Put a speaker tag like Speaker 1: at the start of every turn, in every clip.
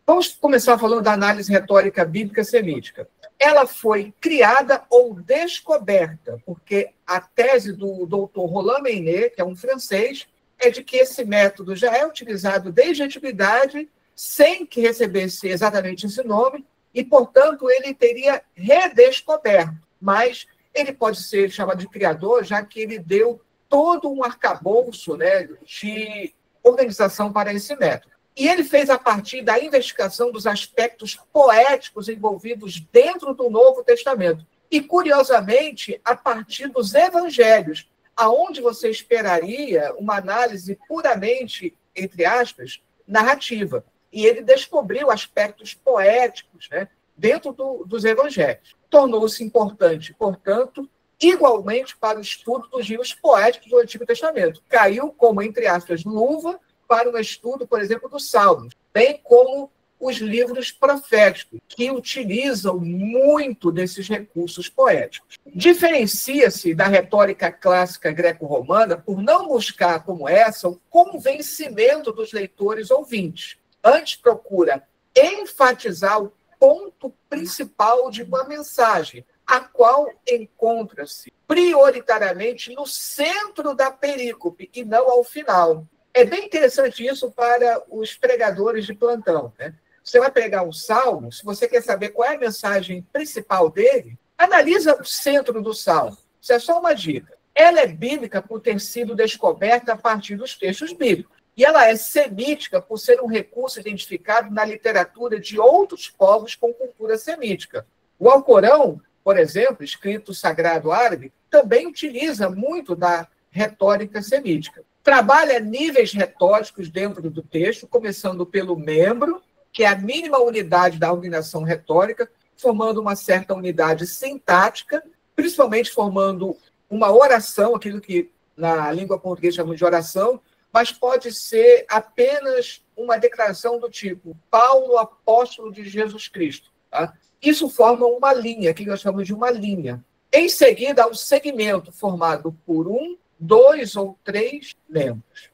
Speaker 1: Vamos começar falando da análise retórica bíblica semítica. Ela foi criada ou descoberta, porque a tese do doutor Roland Maynet, que é um francês, é de que esse método já é utilizado desde a antiguidade, sem que recebesse exatamente esse nome, e, portanto, ele teria redescoberto. Mas ele pode ser chamado de criador, já que ele deu todo um arcabouço, né, de organização para esse método. E ele fez a partir da investigação dos aspectos poéticos envolvidos dentro do Novo Testamento. E, curiosamente, a partir dos evangelhos, aonde você esperaria uma análise puramente, entre aspas, narrativa. E ele descobriu aspectos poéticos, né, dentro dos evangelhos. Tornou-se importante, portanto, igualmente para o estudo dos livros poéticos do Antigo Testamento. Caiu como, entre aspas, luva para o estudo, por exemplo, dos Salmos, bem como os livros proféticos, que utilizam muito desses recursos poéticos. Diferencia-se da retórica clássica greco-romana por não buscar, como essa, o convencimento dos leitores ouvintes. Antes procura enfatizar o ponto principal de uma mensagem, a qual encontra-se prioritariamente no centro da perícope e não ao final. É bem interessante isso para os pregadores de plantão, né? Você vai pregar um salmo, se você quer saber qual é a mensagem principal dele, analisa o centro do salmo. Isso é só uma dica. Ela é bíblica por ter sido descoberta a partir dos textos bíblicos. E ela é semítica por ser um recurso identificado na literatura de outros povos com cultura semítica. O Alcorão, por exemplo, escrito sagrado árabe, também utiliza muito da retórica semítica. Trabalha níveis retóricos dentro do texto, começando pelo membro, que é a mínima unidade da organização retórica, formando uma certa unidade sintática, principalmente formando uma oração, aquilo que na língua portuguesa chamamos de oração, mas pode ser apenas uma declaração do tipo Paulo, apóstolo de Jesus Cristo. Tá? Isso forma uma linha, que nós chamamos de uma linha. Em seguida, há um segmento formado por 1, 2 ou 3 membros.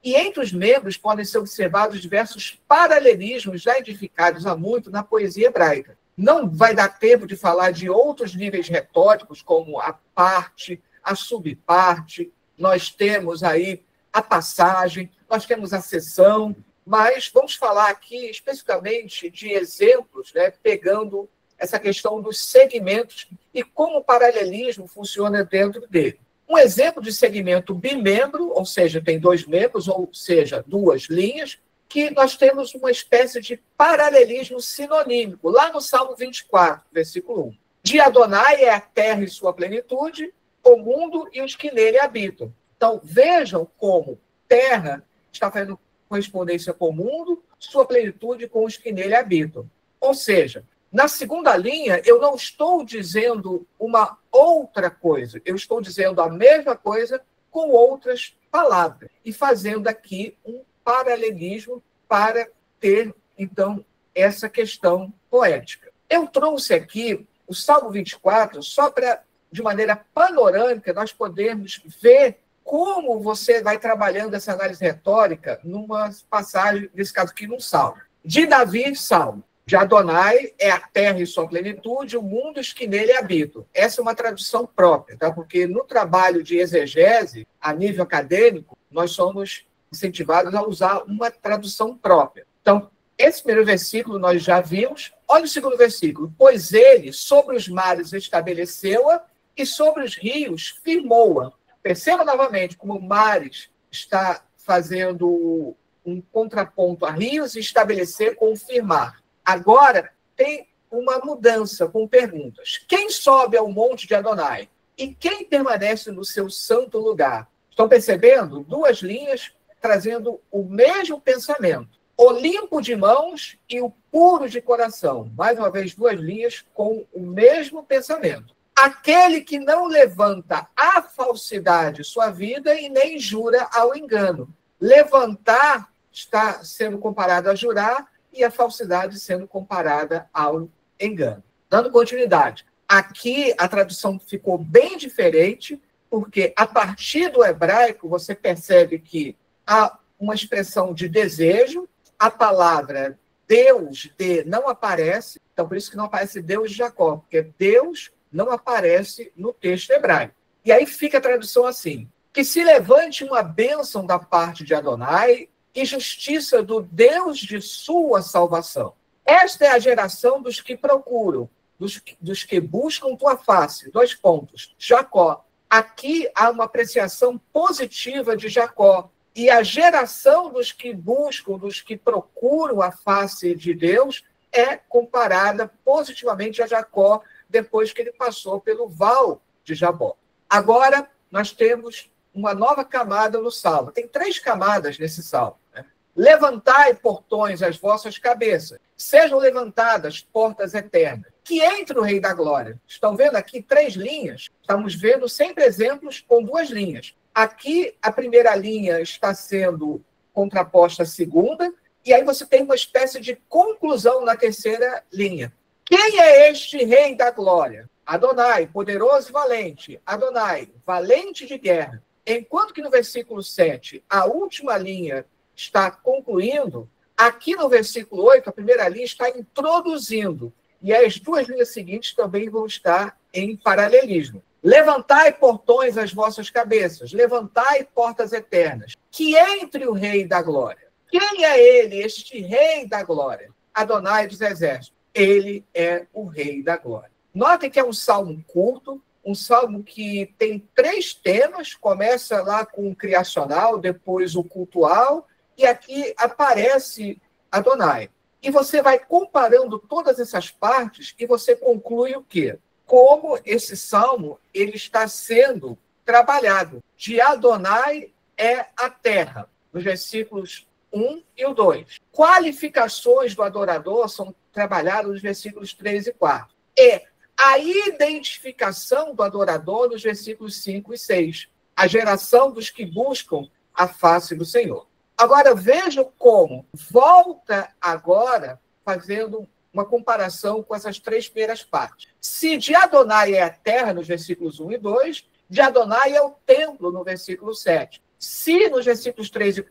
Speaker 1: E entre os membros podem ser observados diversos paralelismos já edificados há muito na poesia hebraica. Não vai dar tempo de falar de outros níveis retóricos, como a parte, a subparte, nós temos aí a passagem, nós temos a seção, mas vamos falar aqui especificamente de exemplos, né, pegando essa questão dos segmentos e como o paralelismo funciona dentro dele. Um exemplo de segmento bimembro, ou seja, tem 2 membros, ou seja, 2 linhas, que nós temos uma espécie de paralelismo sinonímico, lá no Salmo 24, versículo 1. De Adonai é a terra e sua plenitude, o mundo e os que nele habitam. Então, vejam como terra está fazendo correspondência com o mundo, sua plenitude com os que nele habitam. Ou seja, na segunda linha, eu não estou dizendo uma outra coisa, eu estou dizendo a mesma coisa com outras palavras e fazendo aqui um paralelismo para ter, então, essa questão poética. Eu trouxe aqui o Salmo 24 só para, de maneira panorâmica, nós podermos ver como você vai trabalhando essa análise retórica numa passagem, nesse caso aqui, num salmo. De Davi, salmo. De Adonai é a terra e sua plenitude, o mundo e os que nele habitam. Essa é uma tradução própria, tá? Porque no trabalho de exegese, a nível acadêmico, nós somos incentivados a usar uma tradução própria. Então, esse primeiro versículo nós já vimos. Olha o segundo versículo. Pois ele sobre os mares estabeleceu-a e sobre os rios firmou-a. Perceba novamente como o mares está fazendo um contraponto a rios e estabelecer com firmar. Agora tem uma mudança com perguntas. Quem sobe ao monte de Adonai? E quem permanece no seu santo lugar? Estão percebendo? 2 linhas trazendo o mesmo pensamento. O limpo de mãos e o puro de coração. Mais uma vez, 2 linhas com o mesmo pensamento. Aquele que não levanta à falsidade sua vida e nem jura ao engano. Levantar está sendo comparado a jurar e a falsidade sendo comparada ao engano. Dando continuidade. Aqui a tradução ficou bem diferente, porque a partir do hebraico você percebe que há uma expressão de desejo, a palavra Deus de não aparece, então por isso que não aparece Deus de Jacó, porque Deus não aparece no texto hebraico. E aí fica a tradução assim: que se levante uma bênção da parte de Adonai e justiça do Deus de sua salvação. Esta é a geração dos que procuram, dos que buscam tua face. 2 pontos. Jacó. Aqui há uma apreciação positiva de Jacó. E a geração dos que buscam, dos que procuram a face de Deus, é comparada positivamente a Jacó, depois que ele passou pelo val de Jabó. Agora, nós temos uma nova camada no salmo. Tem 3 camadas nesse salmo. Né? Levantai, portões, as vossas cabeças. Sejam levantadas portas eternas. Que entre o Rei da Glória. Estão vendo aqui 3 linhas? Estamos vendo sempre exemplos com 2 linhas. Aqui, a primeira linha está sendo contraposta à segunda, e aí você tem uma espécie de conclusão na terceira linha. Quem é este Rei da Glória? Adonai, poderoso e valente. Adonai, valente de guerra. Enquanto que no versículo 7, a última linha está concluindo, aqui no versículo 8, a primeira linha está introduzindo. E as 2 linhas seguintes também vão estar em paralelismo. Levantai, portões, as vossas cabeças. Levantai, portas eternas. Que entre o Rei da Glória. Quem é ele, este Rei da Glória? Adonai dos Exércitos. Ele é o Rei da Glória. Notem que é um salmo curto, um salmo que tem 3 temas. Começa lá com o criacional, depois o cultual, e aqui aparece Adonai. E você vai comparando todas essas partes e você conclui o quê? Como esse salmo ele está sendo trabalhado. De Adonai é a terra, nos versículos 1 e o 2. Qualificações do adorador são trabalhadas nos versículos 3 e 4. E a identificação do adorador nos versículos 5 e 6. A geração dos que buscam a face do Senhor. Agora vejam como volta agora fazendo uma comparação com essas 3 primeiras partes. Se de Adonai é a terra, nos versículos 1 e 2, de Adonai é o templo, no versículo 7. Se nos versículos 3 e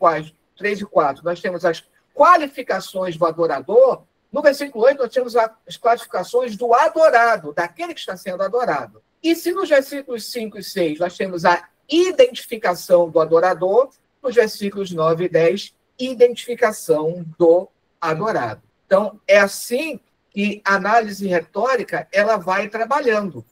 Speaker 1: 4 nós temos as qualificações do adorador, no versículo 8 nós temos as qualificações do adorado, daquele que está sendo adorado. E se nos versículos 5 e 6 nós temos a identificação do adorador, nos versículos 9 e 10, identificação do adorado. Então, é assim que a análise retórica ela vai trabalhando.